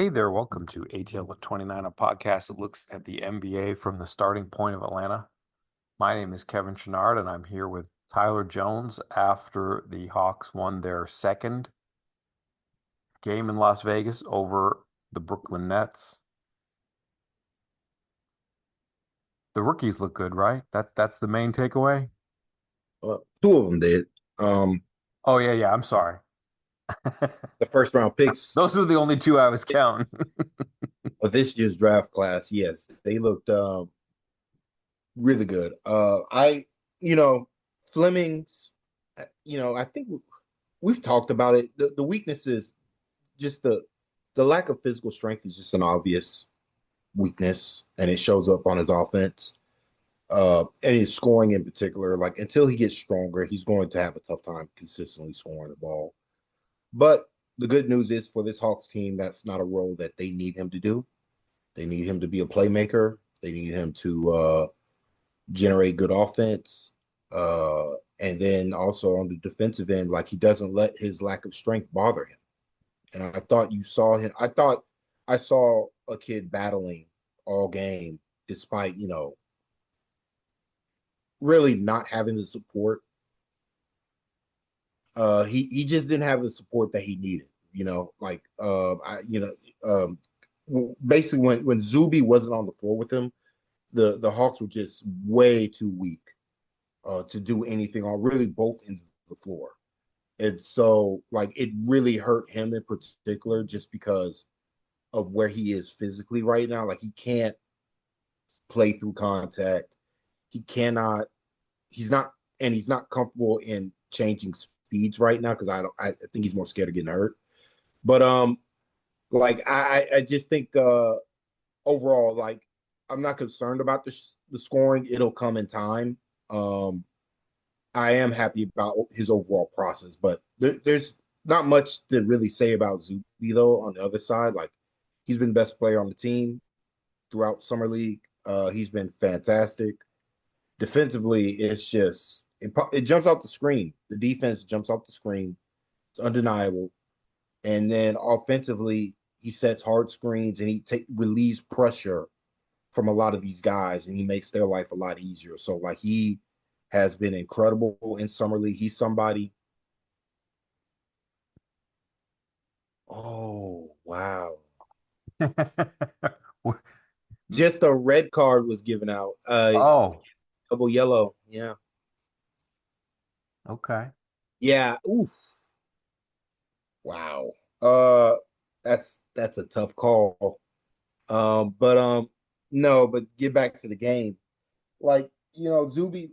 Hey there, welcome to ATL at 29, a podcast that looks at the NBA from the starting point of Atlanta. My name is Kevin Chenard, and I'm here with Tyler Jones after the Hawks won their second game in Las Vegas over the Brooklyn Nets. The rookies look good, right? That's the main takeaway. Two of them did. Um, Oh yeah, I'm sorry. the first round picks Those were the only two I was counting. of this year's draft class, yes, they looked really good. You know, Flemings, I think we've talked about it. The weakness is just the lack of physical strength is just an obvious weakness, and it shows up on his offense. And his scoring in particular, like until he gets stronger, he's going to have a tough time consistently scoring the ball. But the good news is for this Hawks team, that's not a role that they need him to do. They need him to be a playmaker. They need him to generate good offense. And then also on the defensive end, like he doesn't let his lack of strength bother him. And I thought you saw him. I thought I saw a kid battling all game, despite, really not having the support. He just didn't have the support that he needed. Basically when Zuby wasn't on the floor with him, the Hawks were just way too weak to do anything on really both ends of the floor. And so like it really hurt him in particular just because of where he is physically right now. Like he can't play through contact. He cannot, he's not comfortable in changing speeds right now because I think he's more scared of getting hurt. But like I just think overall, like I'm not concerned about the scoring. It'll come in time. Um, I am happy about his overall process, but there's not much to really say about Zuby though. On the other side, like he's been the best player on the team throughout summer league. He's been fantastic. Defensively, it jumps off the screen. The defense jumps off the screen. It's undeniable. And then offensively, he sets hard screens and relieves pressure from a lot of these guys, and he makes their life a lot easier. So like he has been incredible in summer league. He's somebody. Oh wow! Just a red card was given out. Oh, Double yellow. Yeah, okay. yeah. Oof. Wow. Uh, that's a tough call. But no. But get back to the game. Like Zuby.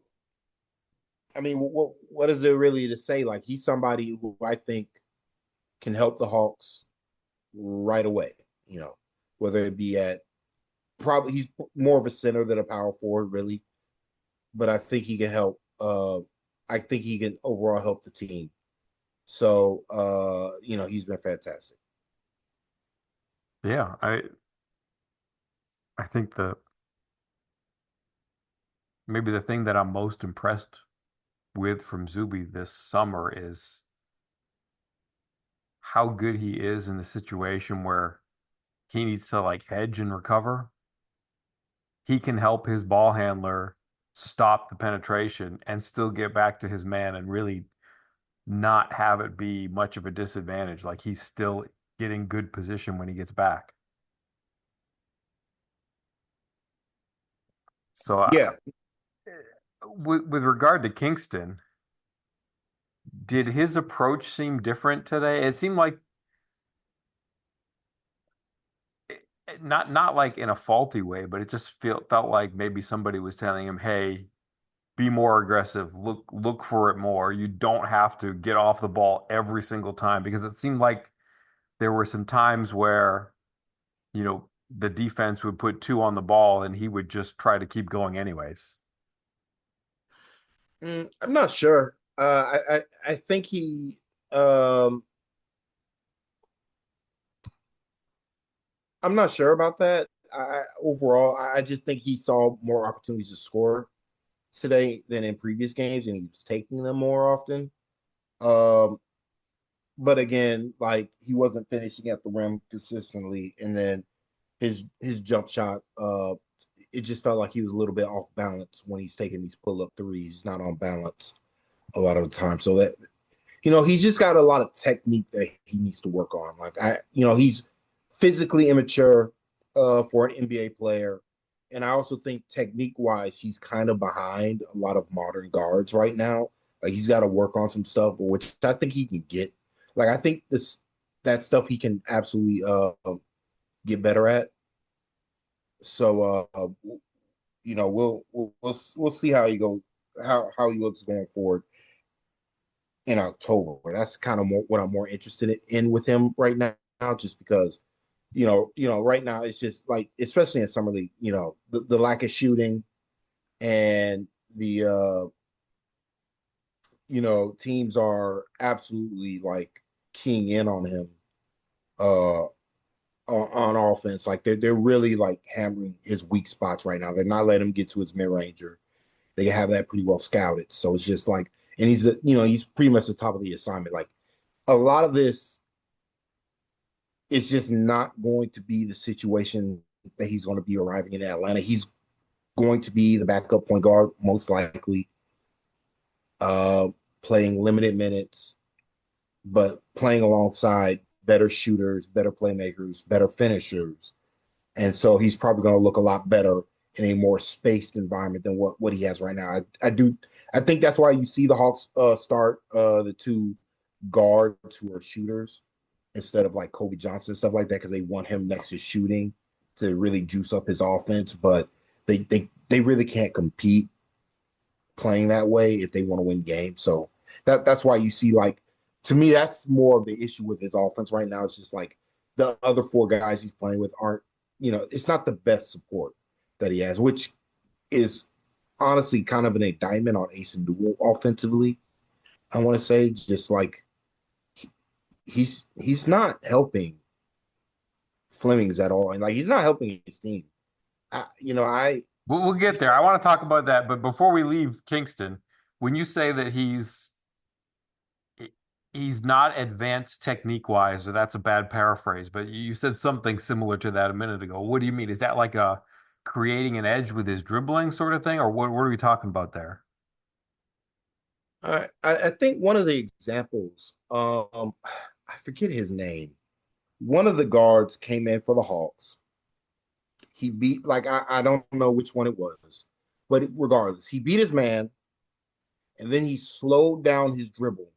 I mean, what is there really to say? Like he's somebody who I think can help the Hawks right away. You know, whether it be at probably he's more of a center than a power forward, really. But I think he can help. I think he can overall help the team. So he's been fantastic. Yeah, I think the maybe the thing that I'm most impressed with from Zuby this summer is how good he is in the situation where he needs to like hedge and recover. He can help his ball handler stop the penetration and still get back to his man and really not have it be much of a disadvantage. Like he's still getting good position when he gets back. So Yeah. with regard to Kingston, did his approach seem different today? It seemed like not like in a faulty way, but it just felt like maybe somebody was telling him, "Hey, be more aggressive. Look for it more. You don't have to get off the ball every single time." Because it seemed like there were some times where, the defense would put two on the ball and he would just try to keep going anyways. I'm not sure. I think um I'm not sure about that. Overall, I just think he saw more opportunities to score today than in previous games, and he's taking them more often. Um, but again, like he wasn't finishing at the rim consistently, and then his jump shot, it just felt like he was a little bit off balance when he's taking these pull up threes. He's not on balance a lot of the time, so that he's just got a lot of technique that he needs to work on. Like he's physically immature for an NBA player, and I also think technique wise, he's kind of behind a lot of modern guards right now. Like he's got to work on some stuff, which I think he can get. Like I think this that stuff he can absolutely get better at. So we'll see how he goes, how he looks going forward in October. That's kind of what I'm more interested in with him right now, just because right now it's just like, especially in summer league, the lack of shooting and the teams are absolutely like keying in on him uh on offense. Like they're really like hammering his weak spots right now. They're not letting him get to his mid ranger. They have that pretty well scouted. So it's just like, and he's pretty much the top of the assignment. Like a lot of this is just not going to be the situation that he's going to be arriving in Atlanta. He's going to be the backup point guard, most likely, uh, playing limited minutes, but playing alongside better shooters, better playmakers, better finishers. And so he's probably going to look a lot better in a more spaced environment than what he has right now. I think that's why you see the Hawks start the two guards who are shooters instead of like Kobe Johnson and stuff like that, because they want him next to shooting to really juice up his offense. But they really can't compete playing that way if they want to win games. So that's why you see, like, to me, that's more of the issue with his offense right now. It's just like the other four guys he's playing with aren't, it's not the best support that he has, which is honestly kind of an indictment on Ace and Newell offensively. I want to say, just like he's not helping Flemings at all, and like he's not helping his team. I We'll get there. I want to talk about that, but before we leave Kingston, when you say that he's not advanced technique wise, or that's a bad paraphrase, but you said something similar to that a minute ago. What do you mean? Is that like a creating an edge with his dribbling sort of thing, or what are we talking about there? I think one of the examples, I forget his name. One of the guards came in for the Hawks. He beat, like, I don't know which one it was, but regardless, he beat his man, and then he slowed down his dribble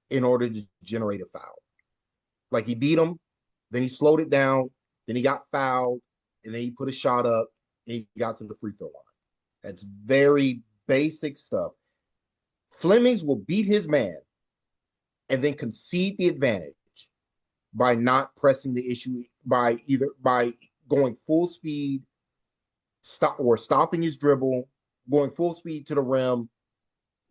in order to generate a foul. Like he beat him, then he slowed it down, then he got fouled, and then he put a shot up, and he got to the free throw line. That's very basic stuff. Flemings will beat his man and then concede the advantage by not pressing the issue, by going full speed, stopping his dribble, going full speed to the rim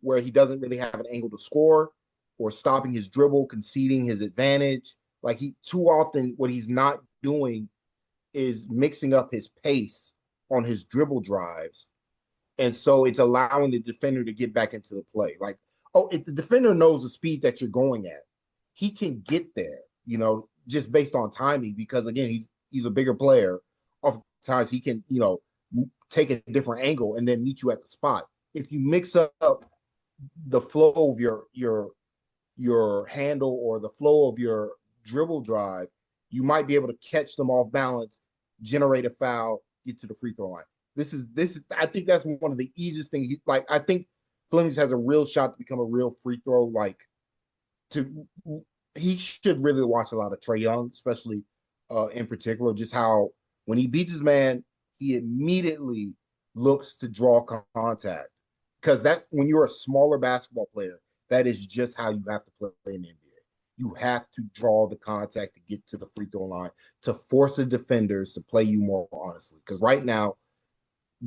where he doesn't really have an angle to score, or stopping his dribble, conceding his advantage. Like he too often, what he's not doing is mixing up his pace on his dribble drives. And so it's allowing the defender to get back into the play. Like, oh, if the defender knows the speed that you're going at, he can get there, just based on timing, because again, he's a bigger player. Oftentimes he can, take a different angle and then meet you at the spot. If you mix up the flow of your handle or the flow of your dribble drive, you might be able to catch them off balance, generate a foul, get to the free throw line. This is I think that's one of the easiest things. Like I think Flemings has a real shot to become a real free throw. Like to he should really watch a lot of Trae Young, especially in particular, just how when he beats his man, he immediately looks to draw contact, because that's when you're a smaller basketball player. That is just how you have to play in the NBA. You have to draw the contact to get to the free throw line to force the defenders to play you more honestly. Because right now,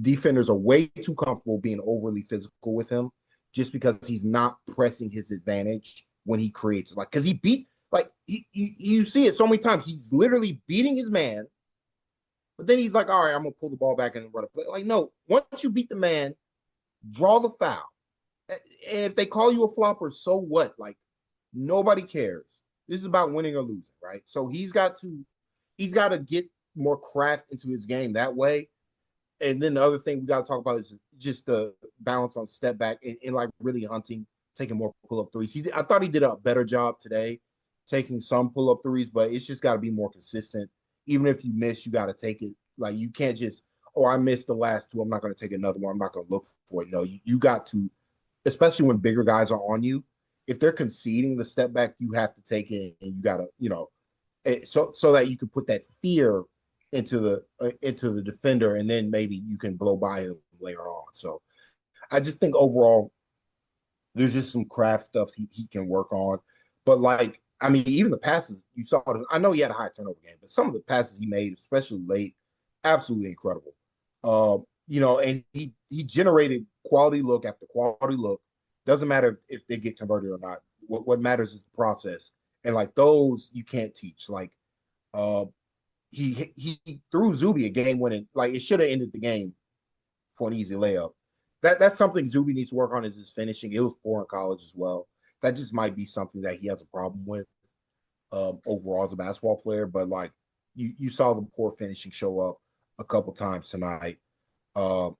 defenders are way too comfortable being overly physical with him, just because he's not pressing his advantage when he creates. Like, because he beat, like, you see it so many times. He's literally beating his man, but then he's like, all right, I'm going to pull the ball back and run a play. Like, no, once you beat the man, draw the foul. And if they call you a flopper, so what? Like, Nobody cares. This is about winning or losing, right? So he's got to get more craft into his game that way. And then the other thing we got to talk about is just the balance on step back and like really hunting, taking more pull up threes. I thought he did a better job today taking some pull up threes, but it's just got to be more consistent. Even if you miss, you got to take it. Like you can't just, oh, I missed the last two. I'm not going to take another one. I'm not going to look for it. No, you got to, especially when bigger guys are on you. If they're conceding the step back, you have to take it, and you got to, so that you can put that fear into the defender, and then maybe you can blow by him later on. So I just think overall, there's just some craft stuff he can work on. But like, I mean, even the passes you saw, I know he had a high turnover game, but some of the passes he made, especially late, absolutely incredible. And he generated quality look after quality look. Doesn't matter if they get converted or not. What matters is the process. And like those you can't teach. Like uh he threw Zuby a game winning, like it should have ended the game for an easy layup. That's something Zuby needs to work on is his finishing. It was poor in college as well. That just might be something that he has a problem with overall as a basketball player. But like you saw the poor finishing show up a couple times tonight. Uh,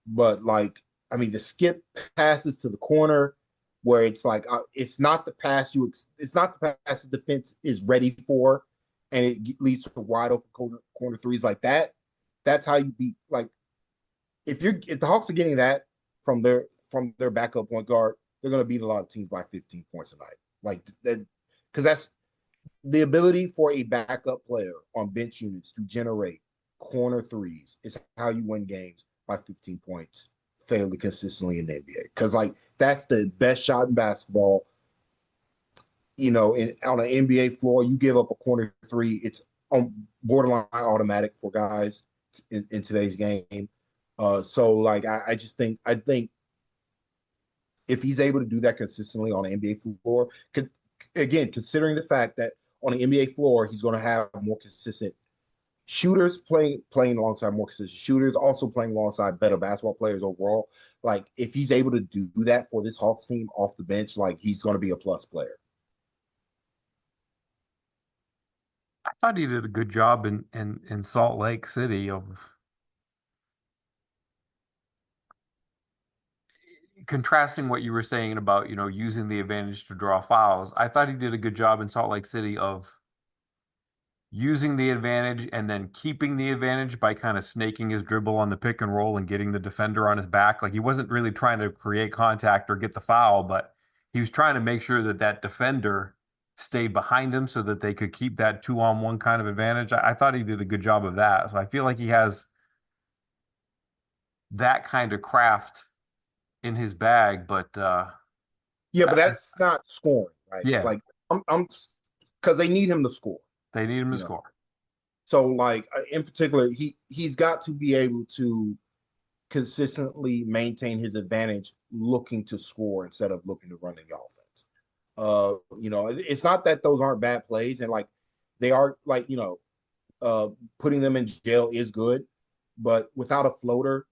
but like I mean, the skip passes to the corner where it's like it's not the pass it's not the pass the defense is ready for, and it leads to wide open corner threes like that. That's how you beat. Like if the Hawks are getting that from their backup point guard, they're going to beat a lot of teams by 15 points tonight. Like that, because that's the ability for a backup player on bench units to generate corner threes is how you win games by 15 points fairly consistently in the NBA. Because like that's the best shot in basketball. On an NBA floor, you give up a corner three, it's on borderline automatic for guys in today's game. So like I think if he's able to do that consistently on an NBA floor, again considering the fact that on an NBA floor he's going to have more consistent shooters playing alongside more consistent shooters, also playing alongside better basketball players overall. Like if he's able to do that for this Hawks team off the bench, like he's going to be a plus player. I thought he did a good job in Salt Lake City of contrasting what you were saying about, using the advantage to draw fouls. I thought he did a good job in Salt Lake City of using the advantage and then keeping the advantage by kind of snaking his dribble on the pick and roll and getting the defender on his back. Like he wasn't really trying to create contact or get the foul, but he was trying to make sure that that defender stayed behind him so that they could keep that 2-on-1 kind of advantage. I thought he did a good job of that. So I feel like he has that kind of craft in his bag, but Yeah, but that's not scoring, right? yeah, Like I'm because they need him to score. they need him to You know, score. so like in particular, he's got to be able to consistently maintain his advantage, looking to score instead of looking to run the offense. It's not that those aren't bad plays, and like they are, like uh, putting them in jail is good, but without a floater,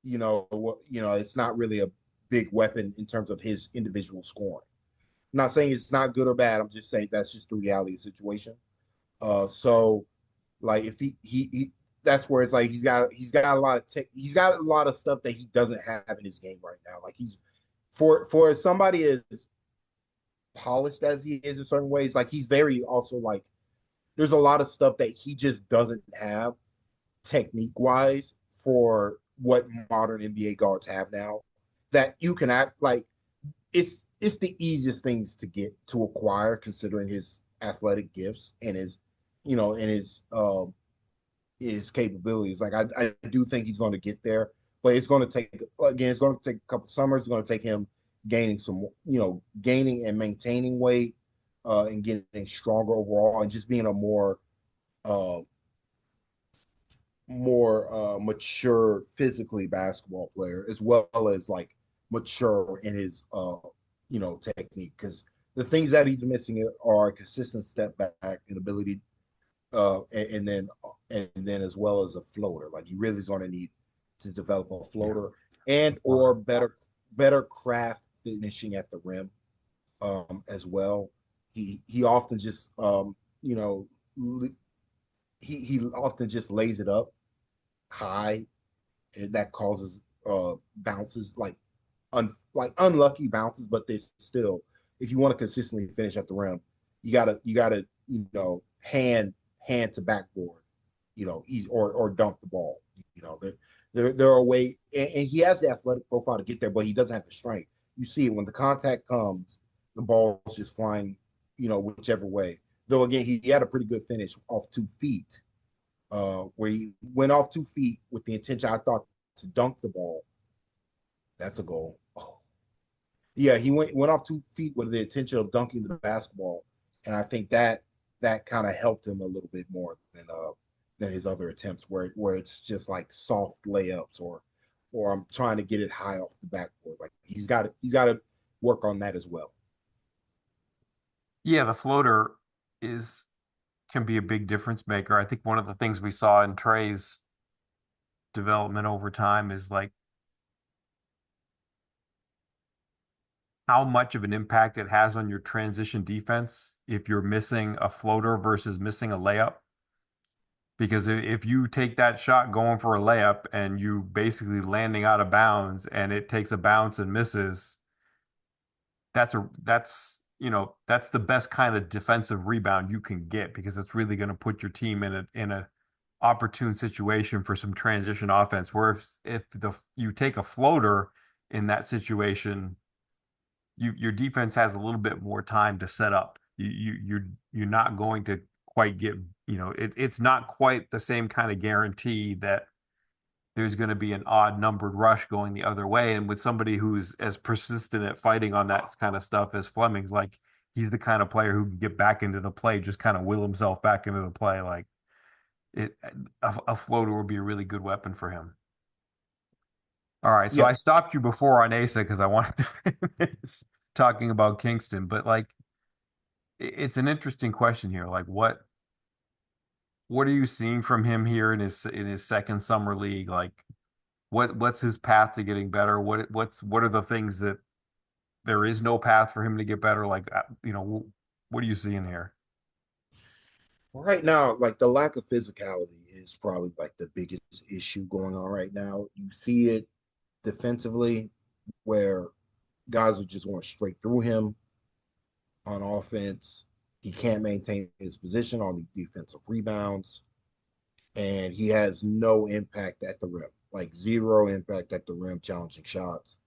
it's not really a big weapon in terms of his individual scoring. I'm not saying it's not good or bad. I'm just saying that's just the reality of the situation. So like if he that's where it's like he's got a lot of he's got a lot of stuff that he doesn't have in his game right now. Like he's for somebody as polished as he is in certain ways, like he's very also like there's a lot of stuff that he just doesn't have technique wise for what modern NBA guards have now. That you can act like it's the easiest things to get to acquire considering his athletic gifts and his capabilities. Like I do think he's going to get there, but it's going to take again. It's going to take a couple summers. It's going to take him gaining and maintaining weight, and getting stronger overall, and just being a uh, more mature physically basketball player, as well as like mature in his technique. Because the things that he's missing are a consistent step back and ability, and then as well as a floater. Like you really is going to need to develop a Yeah. floater and or better craft finishing at the rim. as well. He often just you know he often just lays it up high, and that causes bounces like unlucky bounces, but they still, if you want to consistently finish at the rim, you gotta hand to backboard, or dunk the ball. There are way, and he has the athletic profile to get there, but he doesn't have the strength. You see it when the contact comes, the ball's just flying, whichever way. Though again, he had a pretty good finish off 2 feet, where he went off 2 feet with the intention, I thought, to dunk the ball. That's a goal. Oh. Yeah, he went off 2 feet with the intention of dunking the basketball, and I think that kind of helped him a little bit more than his other attempts, where it's just like soft layups, or I'm trying to get it high off the backboard. Like he's got to work on that as well. Yeah, the floater is can be a big difference maker. I think one of the things we saw in Trey's development over time is like how much of an impact it has on your transition defense if you're missing a floater versus missing a layup. Because if you take that shot going for a layup and you basically landing out of bounds and it takes a bounce and misses, that's the best kind of defensive rebound you can get because it's really going to put your team in a opportune situation for some transition offense. Where if you take a floater in that situation, your defense has a little bit more time to set up. You're not going to quite get, it's not quite the same kind of guarantee that there's going to be an odd numbered rush going the other way. And with somebody who's as persistent at fighting on that kind of stuff as Fleming's, like he's the kind of player who can get back into the play, just kind of will himself back into the play. Like it, a floater would be a really good weapon for him. All right, so Yeah. I stopped you before on Asa because I wanted to finish talking about Kingston, but like it's an interesting question here. Like what are you seeing from him here in his second summer league? Like what's his path to getting better? What are the things that there is no path for him to get better? Like what are you seeing here? Right now, like the lack of physicality is probably like the biggest issue going on right now. You see it defensively, where guys are just going straight through him on offense. He can't maintain his position on the defensive rebounds, and he has no impact at the rim, like zero impact at the rim, challenging shots.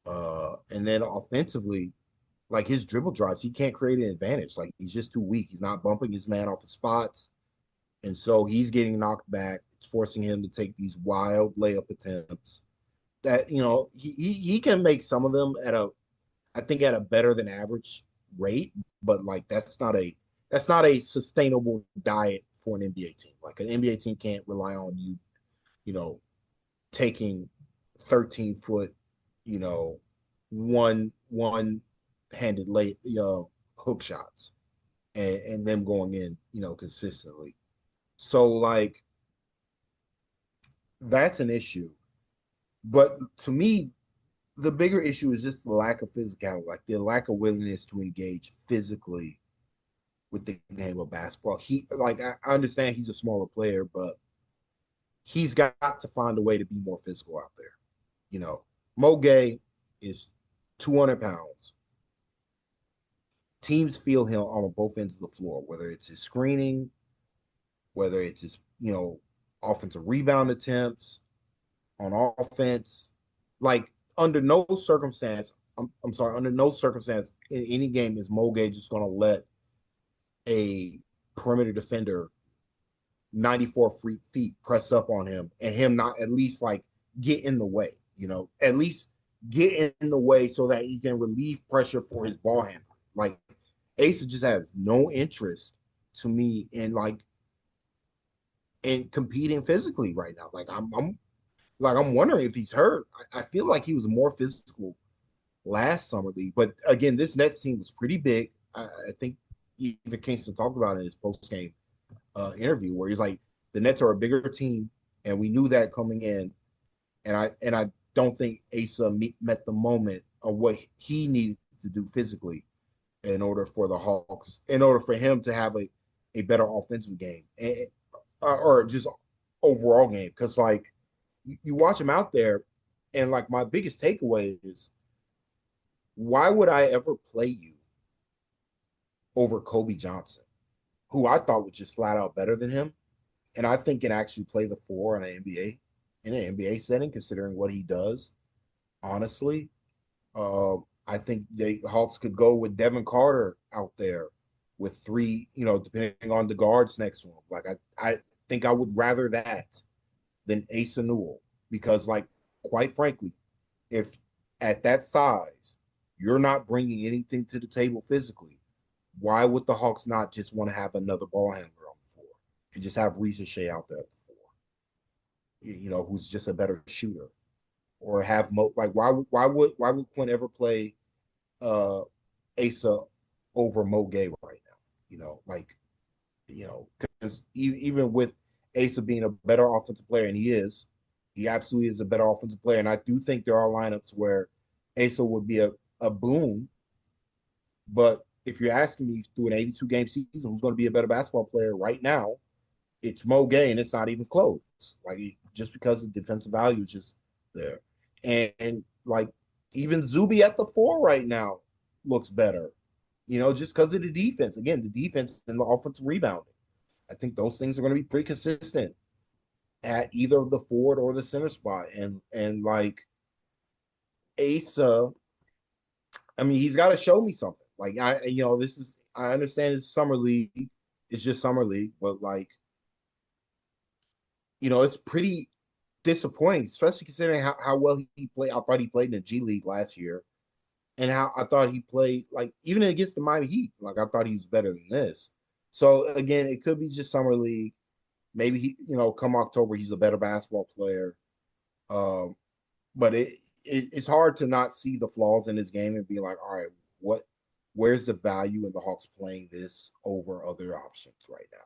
And then offensively, like his dribble drives, he can't create an advantage. Like he's just too weak. He's not bumping his man off of spots, and so he's getting knocked back. It's forcing him to take these wild layup attempts. That he can make some of them I think at a better than average rate, but like that's not a sustainable diet for an NBA team. Like an NBA team can't rely on you know, taking 13-foot, you know, one handed hook shots, and them going in, consistently. So like that's an issue. But to me, the bigger issue is just the lack of physicality, like the lack of willingness to engage physically with the game of basketball. I understand he's a smaller player, but he's got to find a way to be more physical out there. You know, Mo Gay is 200 pounds. Teams feel him on both ends of the floor, whether it's his screening, whether it's his, offensive rebound attempts on offense. Like under no circumstance, I'm sorry, under no circumstance in any game is Mo Gay just going to let a perimeter defender 94 feet press up on him and him not at least like get in the way, at least get in the way so that he can relieve pressure for his ball handler. Like Asa just has no interest to me in competing physically right now. I'm wondering if he's hurt. I feel like he was more physical last summer league, but again, this Nets team was pretty big. I think even Kingston talked about it in his post game interview where he's like, the Nets are a bigger team, and we knew that coming in. And I don't think Asa met the moment of what he needed to do physically in order for the Hawks, in order for him to have a better offensive game or just overall game. Because like you watch him out there, and like my biggest takeaway is why would I ever play you over Kobe Johnson, who I thought was just flat out better than him, and I think can actually play the four in an NBA setting, considering what he does. Honestly, uh, I think the Hawks could go with Devin Carter out there with three, depending on the guards next to him. Like I think I would rather that than Asa Newell because, like, quite frankly, if at that size you're not bringing anything to the table physically, why would the Hawks not just want to have another ball handler on the floor and just have Reese Shea out there at the floor, who's just a better shooter, or have like why would Quinn ever play Asa over Mo Gay right now? Like because even with Asa being a better offensive player, and he absolutely is a better offensive player, and I do think there are lineups where Asa would be a boon. But if you're asking me through an 82 game season, who's going to be a better basketball player right now? It's Mo Gay, and it's not even close. Like just because the defensive value is just there, and like even Zuby at the four right now looks better. Just because of the defense. Again, the defense and the offensive rebounding. I think those things are going to be pretty consistent at either the forward or the center spot. And like Asa, I mean, he's got to show me something. Like this is I understand it's summer league, it's just summer league, but like it's pretty disappointing, especially considering how well he played. I thought he played in the G League last year, and how I thought he played like even against the Miami Heat. Like I thought he was better than this. So again, it could be just summer league. Maybe come October, he's a better basketball player. Um, but it's hard to not see the flaws in his game and be like, all right, where's the value in the Hawks playing this over other options right now?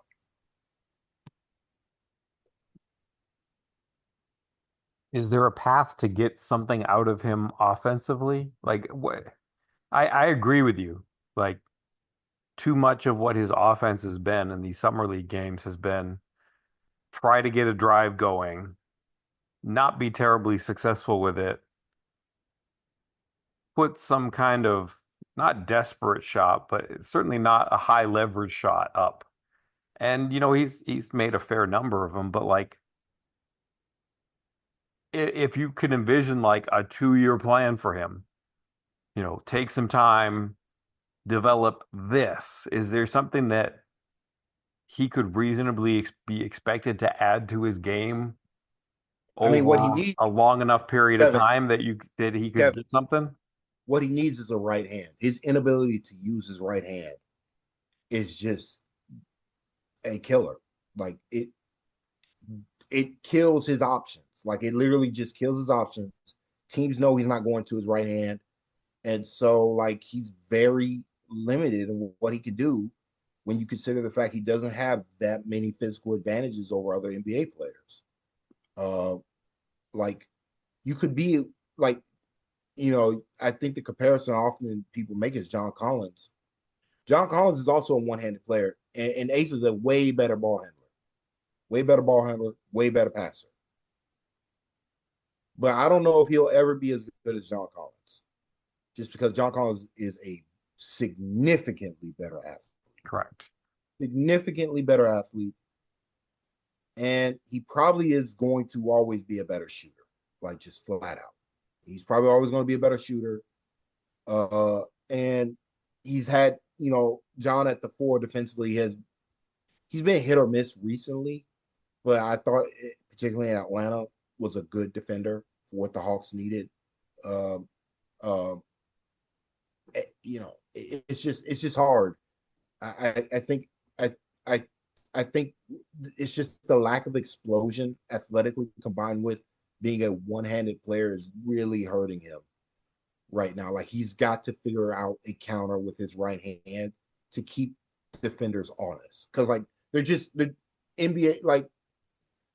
Is there a path to get something out of him offensively? Like what? I agree with you. Like too much of what his offense has been in these summer league games has been try to get a drive going, not be terribly successful with it, put some kind of not desperate shot, but it's certainly not a high leverage shot up. And he's made a fair number of them, but like if you can envision like a 2-year plan for him, take some time, develop this. Is there something that he could reasonably be expected to add to his game I mean, what he over needs, a long enough period of Kevin, time that he could Kevin, get something? what he needs is a right hand. His inability to use his right hand is just a killer. Like it kills his options. Like it literally just kills his options. Teams know he's not going to his right hand. And so like he's very limited in what he can do when you consider the fact he doesn't have that many physical advantages over other NBA players. Uh like you could be like, I think the comparison often people make is John Collins. John Collins is also a one-handed player, and Ace is a way better ball handler, way better passer. But I don't know if he'll ever be as good as John Collins, just because John Collins is a significantly better athlete, Correct. significantly better athlete, and he probably is going to always be a better shooter, like just flat out. He's probably always going to be a better shooter. And he's had, John at the four defensively he's been hit or miss recently, but I thought, particularly in Atlanta, was a good defender for what the Hawks needed. Um, um, it's just hard. I think I I I think it's just the lack of explosion athletically combined with being a one-handed player is really hurting him right now. Like he's got to figure out a counter with his right hand to keep defenders honest. Because like the NBA, like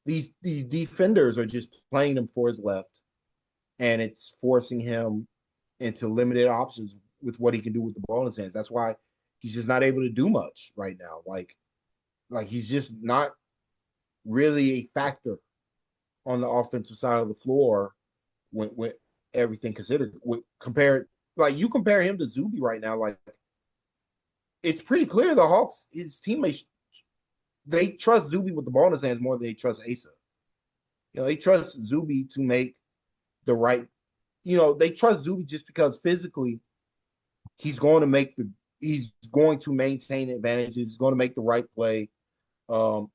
these defenders are just playing him for his left, and it's forcing him into limited options with what he can do with the ball in his hands. That's why he's just not able to do much right now. Like he's just not really a factor on the offensive side of the floor when everything considered. Compared, like you compare him to Zuby right now, like it's pretty clear the Hawks, his teammates, they trust Zuby with the ball in his hands more than they trust Asa. They trust Zuby to make the right. They trust Zuby just because physically he's going to make the he's going to maintain advantages. He's going to make the right play. Um,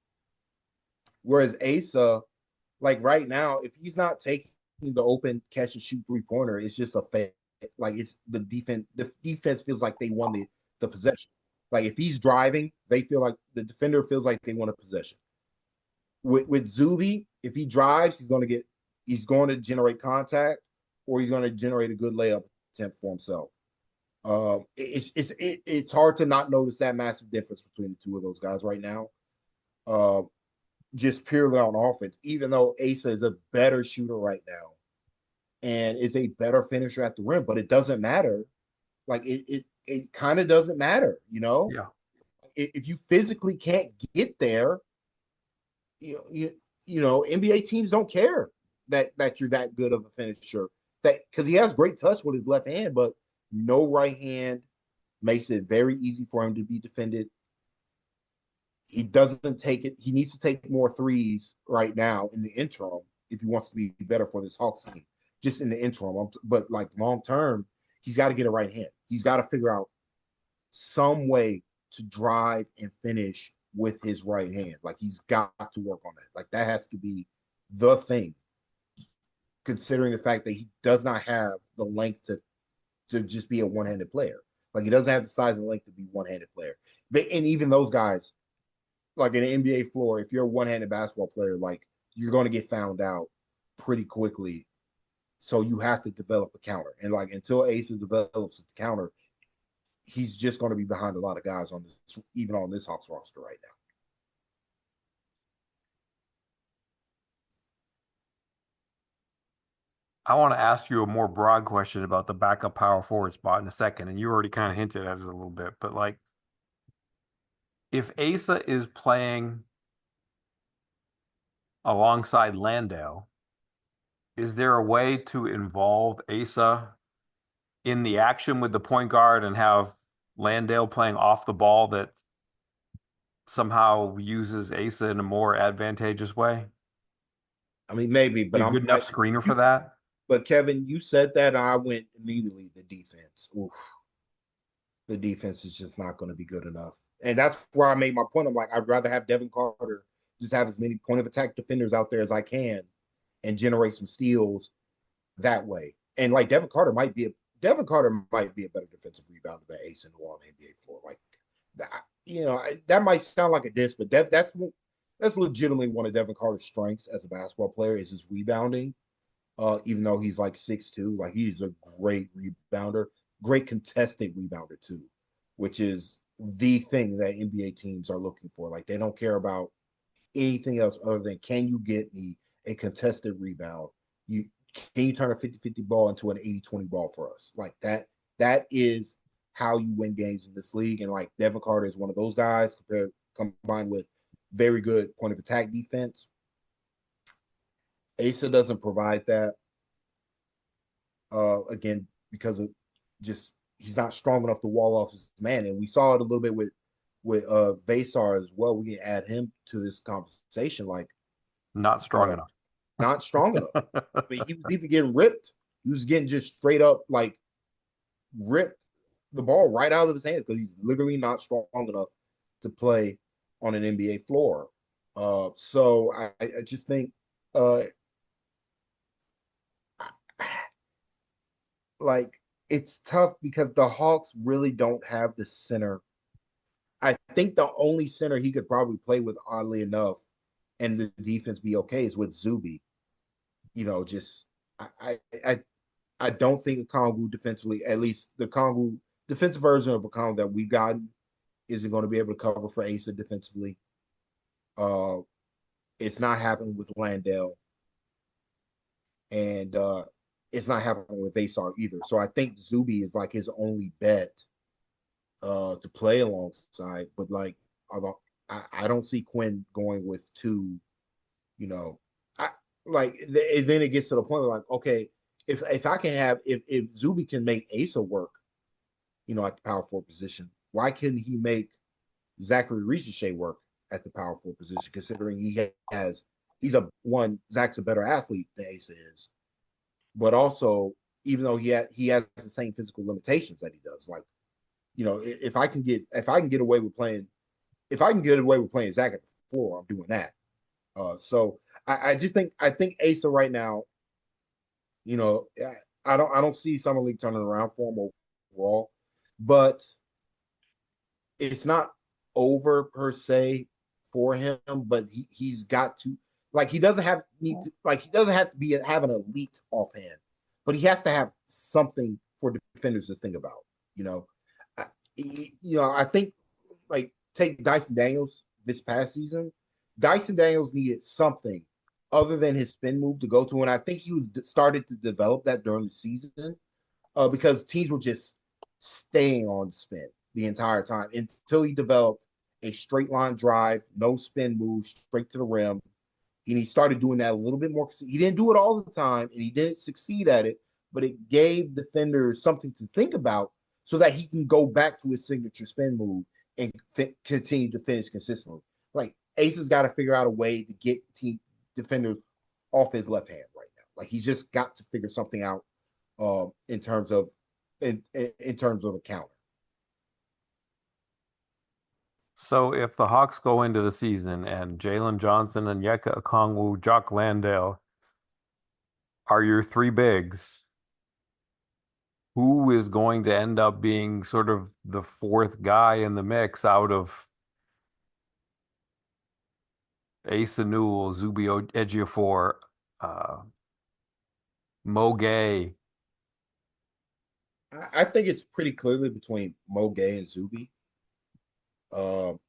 Whereas Asa, like right now, if he's not taking the open catch and shoot 3-pointer, it's just a fake. Like it's the defense feels like they won the possession. Like if he's driving, they feel like the defender feels like they won a possession. With Zuby, if he drives, he's going to generate contact, or he's going to generate a good layup attempt for himself. It's hard to not notice that massive difference between the two of those guys right now. Uh, just purely on offense, even though Asa is a better shooter right now and is a better finisher at the rim, but it doesn't matter. Like it kind of doesn't matter, you know. Yeah. If you physically can't get there, you you, NBA teams don't care that you're that good of a finisher. That because he has great touch with his left hand, but no right hand makes it very easy for him to be defended. He doesn't take it. He needs to take more threes right now in the interim if he wants to be better for this Hawks team. Just in the interim, but like long term, he's got to get a right hand. He's got to figure out some way to drive and finish with his right hand. Like he's got to work on that. Like that has to be the thing, considering the fact that he does not have the length to just be a one-handed player. Like he doesn't have the size and length to be one-handed player. And even those guys, like in an NBA floor, if you're a one-handed basketball player, like you're going to get found out pretty quickly. So you have to develop a counter. And like until Asa develops a counter, he's just going to be behind a lot of guys on this, even on this Hawks roster right now. I want to ask you a more broad question about the backup power forward spot in a second, and you already kind of hinted at it a little bit, but like if Asa is playing alongside Landale, is there a way to involve Asa in the action with the point guard and have Landale playing off the ball that somehow uses Asa in a more advantageous way? I mean, maybe, Be but a good enough screener for that? but Kevin, you said that, and I went immediately the defense. Oof, the defense is just not going to be good enough, and that's where I made my point. I'm like, I'd rather have Devin Carter just have as many point of attack defenders out there as I can, and generate some steals that way. And like Devin Carter might be a better defensive rebounder than Ace in the wall on the NBA floor. Like that, that might sound like a diss, but that's legitimately one of Devin Carter's strengths as a basketball player is his rebounding. Even though he's like 6'2", like he's a great rebounder, great contested rebounder too, which is the thing that NBA teams are looking for. Like they don't care about anything else other than can you get me a contested rebound? You can you turn a 50-50 ball into an 80-20 ball for us? Like that is how you win games in this league. And like Devin Carter is one of those guys combined with very good point of attack defense. Asa doesn't provide that. Again, because of just he's not strong enough to wall off his man. And we saw it a little bit with Vasar as well. We can add him to this conversation. Like Not strong enough. not strong enough. I mean, he was even getting ripped. He was getting just straight up like ripped the ball right out of his hands because he's literally not strong enough to play on an NBA floor. So I just think uh, like it's tough because the Hawks really don't have the center. I think the only center he could probably play with, oddly enough, and the defense be okay is with Zuby. Just I I don't think Kongu defensively, at least the Kongu defensive version of a Kongu that we've gotten, isn't going to be able to cover for Asa defensively. Uh, it's not happening with Landell, and it's not happening with Asar either. So I think Zuby is like his only bet to play alongside. But like, although I don't see Quinn going with two. You know, I like then it gets to the point where like, okay, if I can have if Zuby can make Asa work, at the power forward position, why couldn't he make Zachary Ricochet work at the power forward position? Considering he's Zach's a better athlete than Asa is, but also even though he has the same physical limitations that he does, like if I can get away with playing if I can get away with playing Zach at the floor, I'm doing that. So I just I think Asa right now, you know, I don't see Summer League turning around for him overall, but it's not over per se for him. But he's got to like he doesn't have to be have an elite offhand, but he has to have something for defenders to think about. You know, I think like take Dyson Daniels this past season. Dyson Daniels needed something other than his spin move to go to, and I think he was started to develop that during the season because teams were just staying on spin the entire time until he developed a straight line drive, no spin move, straight to the rim. And he started doing that a little bit more. He didn't do it all the time, and he didn't succeed at it, but it gave defenders something to think about so that he can go back to his signature spin move and continue to finish consistently. Like Ace has got to figure out a way to get team defenders off his left hand right now. Like he's just got to figure something out in terms of in terms of a counter. So if the Hawks go into the season and Jalen Johnson and Yeka Okongwu, Jock Landale are your three bigs, who is going to end up being sort of the fourth guy in the mix out of Asa Newell, Zuby Ejiofor, uh, Mo Gay? I think it's pretty clearly between Mo Gay and Zuby. Um,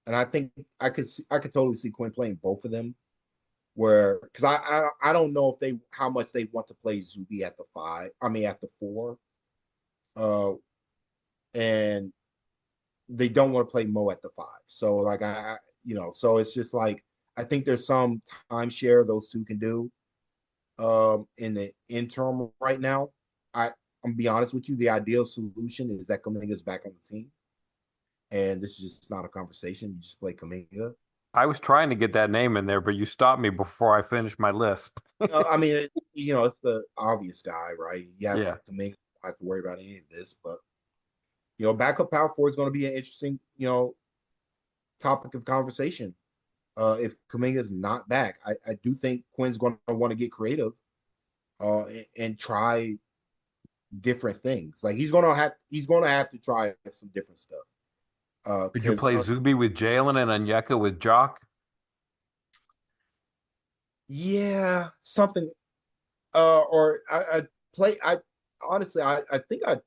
and I think I could totally see Quinn playing both of them. Where because I don't know if they how much they want to play Zuby at the five. I mean at the four. Uh, and they don't want to play Mo at the five. So like so it's just like I think there's some timeshare those two can do in the interim right now. I'm gonna be honest with you, the ideal solution is that Kaminga's back on the team. And this is just not a conversation. You just play Kaminga. I was trying to get that name in there, but you stopped me before I finished my list. I mean, it's the obvious guy, right? You have Yeah. Kaminga, don't have to worry about any of this, but backup power forward is going to be an interesting, topic of conversation. If Kaminga is not back, I do think Quinn's going to want to get creative and try different things. Like he's going to have to try some different stuff. Could you Because play Zuby with Jalen and Onyeka with Jock? yeah, something. Or I play. I honestly, I think I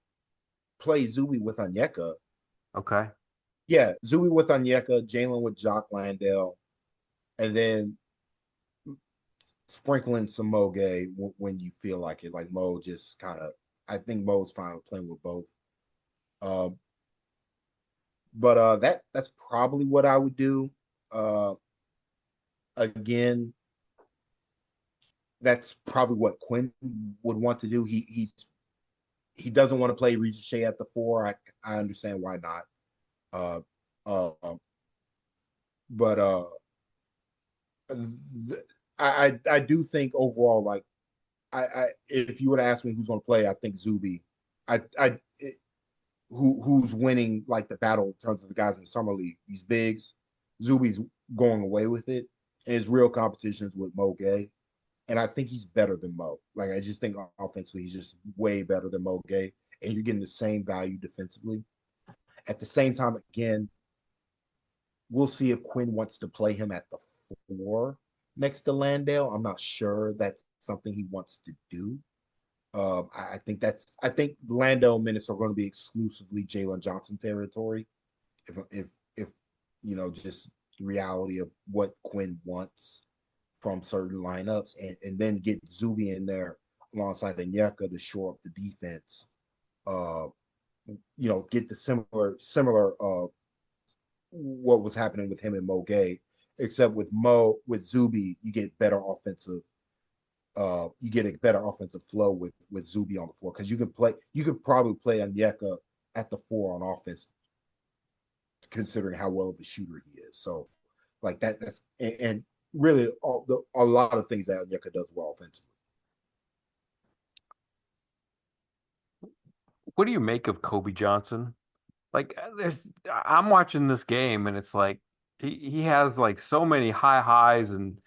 play Zuby with Onyeka. Okay. Yeah, Zuby with Onyeka, Jalen with Jock Landale, and then sprinkling some Mo Gay when you feel like it. Like Mo just kind of, I think Mo's fine with playing with both. Uh, but that's probably what I would do. Uh, Again, that's probably what Quinn would want to do. He doesn't want to play Ricochet at the four. I understand why not. Uh, uh, but I do think overall, like I if you were to ask me who's going to play, I think Zuby. I who's winning like the battle in terms of the guys in the summer league. These bigs, Zuby's going away with it, and his real competition is with Mo Gay, and I think he's better than Mo. Like I just think offensively, he's just way better than Mo Gay, and you're getting the same value defensively. At the same time, again, we'll see if Quinn wants to play him at the four next to Landale. I'm not sure that's something he wants to do. I think Landale minutes are going to be exclusively Jalen Johnson territory. If just the reality of what Quinn wants from certain lineups, and then get Zuby in there alongside Onyeka to shore up the defense. Uh, get the similar what was happening with him and Mo Gay, except with Zuby, you get a better offensive flow with Zuby on the floor because you could probably play Onyeka at the four on offense, considering how well of a shooter he is. So like that's and really a lot of things that Onyeka does well offensively. What do you make of Kobe Johnson? Like, I'm watching this game and it's like he has like so many high highs and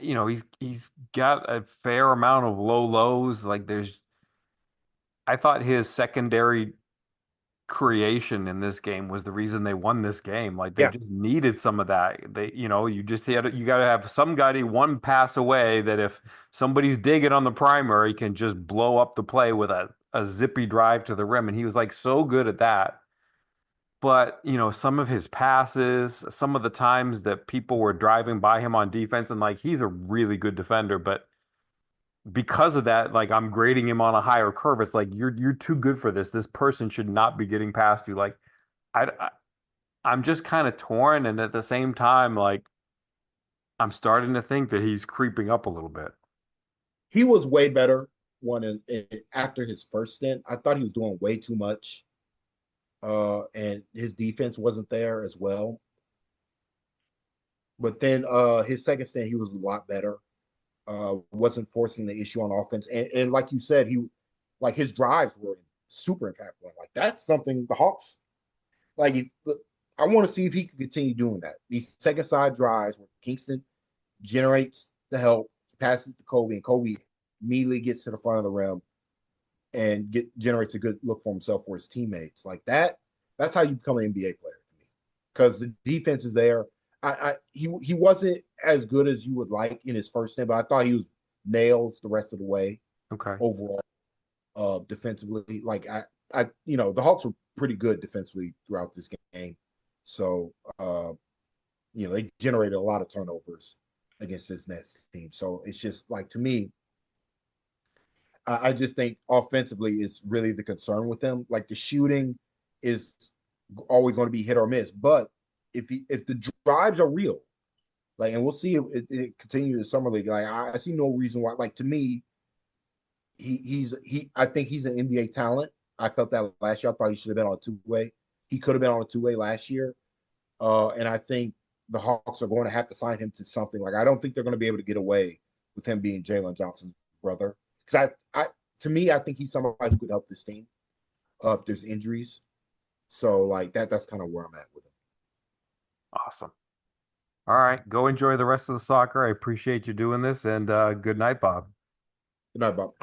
he's got a fair amount of low lows. Like, I thought his secondary creation in this game was the reason they won this game. Like, they Yeah, just needed some of that. You got to have some guy one pass away that if somebody's digging on the primary can just blow up the play with a zippy drive to the rim. And he was like so good at that. But, some of his passes, some of the times that people were driving by him on defense, and like he's a really good defender, but because of that, like I'm grading him on a higher curve. It's like you're too good for this. This person should not be getting past you. Like I I'm just kind of torn, and at the same time, like I'm starting to think that he's creeping up a little bit. he was way better after his first stint. I thought he was doing way too much, and his defense wasn't there as well. But then his second stint, he was a lot better. Wasn't forcing the issue on offense, and like you said, he like his drives were super impactful. Like that's something the Hawks like. I want to see if he can continue doing that. These second side drives where Kingston generates the help, passes to Kobe, and Kobe immediately gets to the front of the rim and generates a good look for himself for his teammates. Like that, that's how you become an NBA player to me. Because the defense is there. He wasn't as good as you would like in his first stint, but I thought he was nails the rest of the way Okay. overall, defensively. The Hawks were pretty good defensively throughout this game. So they generated a lot of turnovers against this Nets team. So it's just like to me, I just think offensively is really the concern with them. Like the shooting is always going to be hit or miss, but if the drives are real, like, and we'll see if it continues in summer league. Like I see no reason why. Like to me, I think he's an NBA talent. I felt that last year. I thought he should have been on a two way. He could have been on a two way last year, and I think the Hawks are going to have to sign him to something. Like I don't think they're going to be able to get away with him being Jalen Johnson's brother. Because to me, I think he's somebody who could help this team if there's injuries. So like that's kind of where I'm at with him. Awesome. All right. Go enjoy the rest of the soccer. I appreciate you doing this and good night, Bob. Good night, Bob.